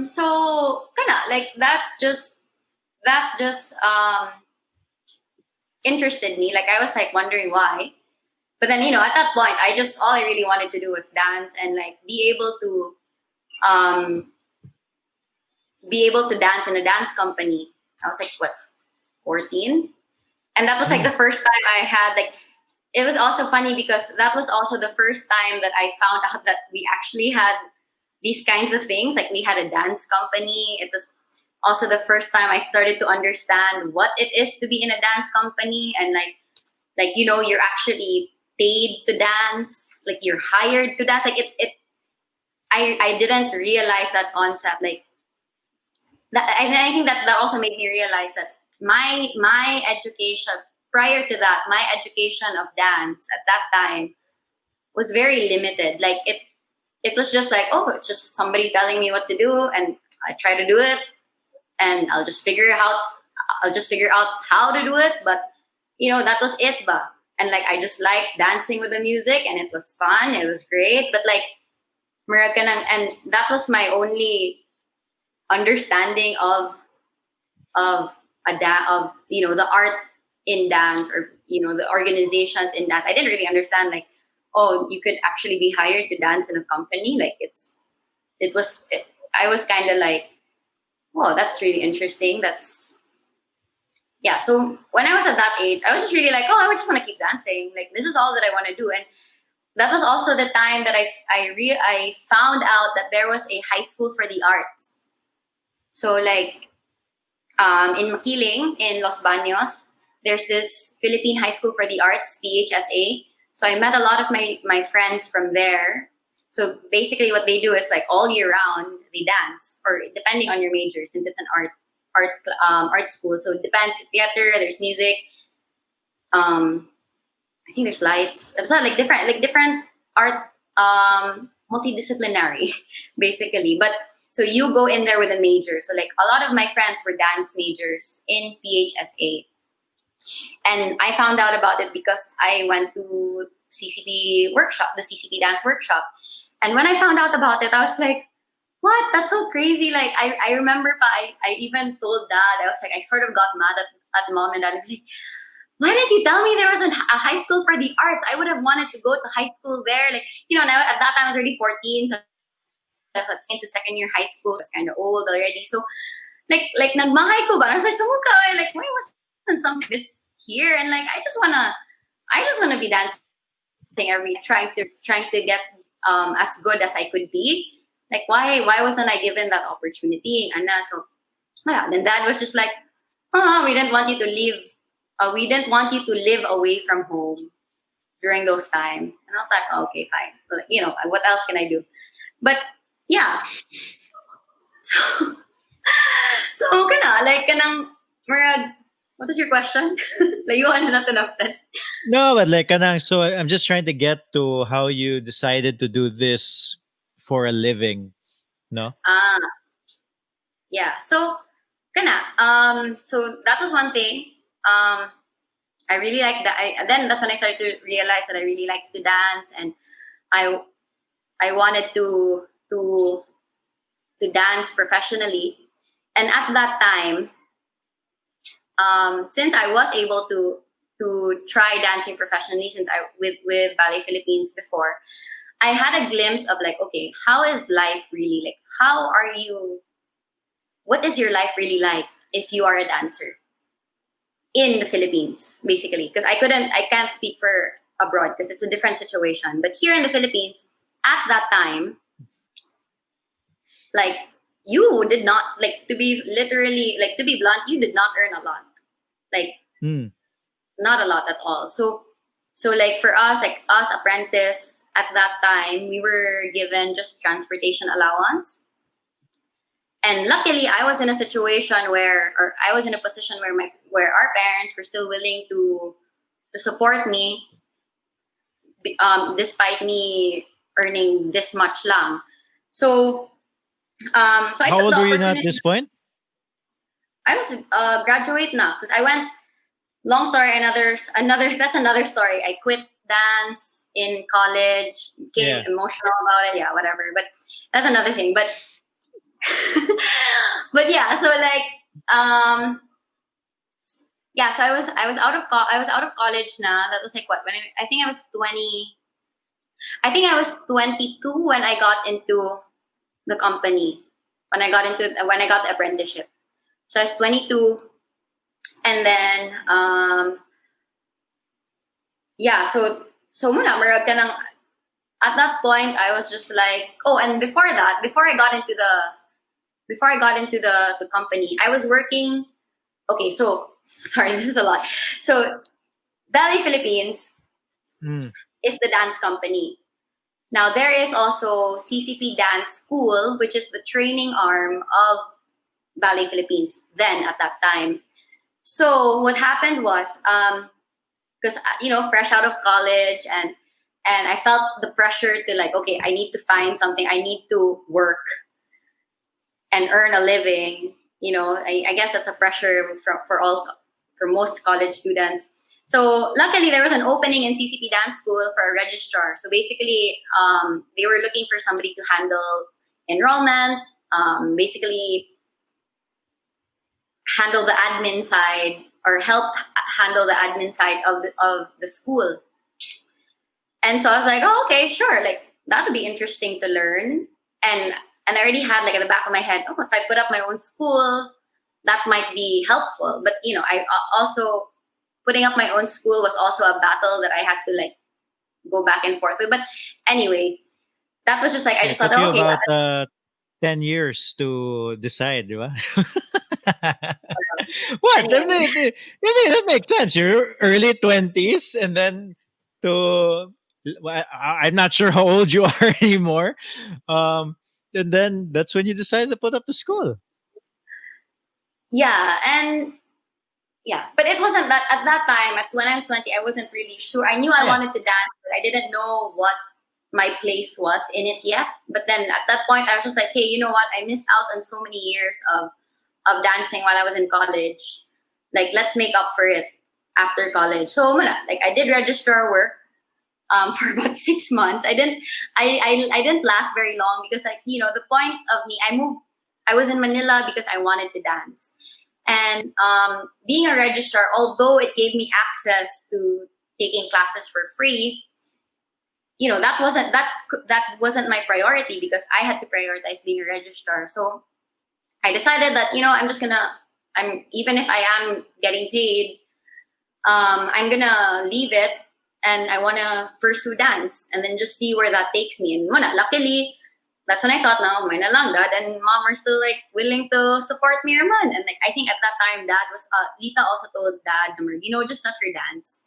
So kinda like that just interested me. Like I was like wondering why. But then, at that point, all I really wanted to do was dance and like um, be able to dance in a dance company. I was like, what, 14? And that was like the Mm. first time I had like, it was also funny because that was also the first time that I found out that we actually had these kinds of things. Like we had a dance company. It was also the first time I started to understand what it is to be in a dance company and like you're actually paid to dance, like you're hired to dance. Like I didn't realize that concept. Like that, and I think that also made me realize that my education prior to that, my education of dance at that time was very limited. Like it was just like, oh, it's just somebody telling me what to do, and I try to do it, and I'll just figure out how to do it. But that was it. But and like I just liked dancing with the music, and it was fun. It was great. But like American, and that was my only understanding of of the art in dance, or the organizations in dance. I didn't really understand like, oh, you could actually be hired to dance in a company. Like I was kind of like, oh, that's really interesting. That's Yeah. So when I was at that age, I was just really like, oh, I just want to keep dancing. Like this is all that I want to do. And that was also the time that I found out that there was a high school for the arts. So like in Makiling, in Los Baños, there's this Philippine High School for the Arts, PHSA. So I met a lot of my friends from there. So basically, what they do is like all year round they dance, or depending on your major, since it's an art school. So it depends. Theater, there's music. I think there's lights. It's not like different art, multidisciplinary, basically. But so you go in there with a major. So like a lot of my friends were dance majors in PHSA, and I found out about it because I went to CCP workshop, the CCP dance workshop, and when I found out about it, I was like, "What? That's so crazy!" Like I remember, but I even told dad. I was like, I sort of got mad at mom and dad. I was like, why didn't you tell me there was a high school for the arts? I would have wanted to go to high school there. Like, now at that time I was already 14, so I was into second year high school. So I was kind of old already. So like nagmahay ko ba? I was like, sumuka, like why wasn't something this here? And like I just wanna be dancing every trying to get as good as I could be. Like why wasn't I given that opportunity? And so yeah, then dad was just like, we didn't want you to leave. We didn't want you to live away from home during those times. And I was like, oh, okay, fine. Like, what else can I do? But yeah. So, so like, Murag, what is your question? Layuan na natin. No, but like kanang, so I'm just trying to get to how you decided to do this for a living. No. Ah, yeah. So, so that was one thing. I really like that. Then that's when I started to realize that I really like to dance, and I I wanted to dance professionally. And at that time, since I was able to try dancing professionally, since I with Ballet Philippines before, I had a glimpse of like, okay, how is life really like? How are you? What is your life really like if you are a dancer in the Philippines, basically? Because I can't speak for abroad because it's a different situation. But here in the Philippines, at that time, like you did not like to be literally like to be blunt, you did not earn a lot, like Mm. not a lot at all. So like for us, like us apprentice at that time, we were given just transportation allowance. And luckily I was in a situation where, or I was in a position where our parents were still willing to support me, despite me earning this much lang. So so I How took old the were you now at opportunity. this point? I was graduate now because I went. Long story, another. That's another story. I quit dance in college, became Yeah. emotional about it. Yeah, whatever. But that's another thing. But But yeah, so like yeah, so I was out of college now. That was like what, when I think I was 20. I think I was 22 when I got into the company. When I got the apprenticeship. So I was 22, and then yeah, so muna marag ka ng, at that point I was just like, oh, and before that, before I got into the company, I was working. Okay, so sorry, this is a lot. So Valley Philippines Mm. is the dance company. Now there is also CCP Dance School, which is the training arm of Valley Philippines. Then at that time, so what happened was, because fresh out of college, and I felt the pressure to like, okay, I need to find something, I need to work and earn a living. I guess that's a pressure for most college students. So luckily, there was an opening in CCP Dance School for a registrar. So basically, they were looking for somebody to handle enrollment, basically handle the admin side, or help handle the admin side of the school. And so I was like, oh, okay, sure. Like that would be interesting to learn. And I already had like at the back of my head, oh, if I put up my own school, that might be helpful. But I also, putting up my own school was also a battle that I had to like go back and forth with. But anyway, that was just like, I Yeah, just it thought, took you oh, okay, about 10 years to decide, di ba? What? anyway. That makes sense. You're early 20s, and then to, I'm not sure how old you are anymore. Um, and then that's when you decide to put up the school. Yeah, and yeah, but it wasn't that at that time. When I was 20, I wasn't really sure. I knew I Yeah. wanted to dance, but I didn't know what my place was in it yet. But then at that point, I was just like, hey, you know what? I missed out on so many years of dancing while I was in college. Like, let's make up for it after college. So, muna, like, I did registrar work for about 6 months. I didn't last very long because, like, the point of me, I was in Manila because I wanted to dance. And being a registrar, although it gave me access to taking classes for free, that wasn't my priority because I had to prioritize being a registrar. So I decided that I'm even if I am getting paid, I'm gonna leave it, and I wanna pursue dance and then just see where that takes me. And luckily, that's when I thought, now, may na lang, dad and mom are still like willing to support me, man. And like I think at that time, dad was Lita also told dad, just not for dance.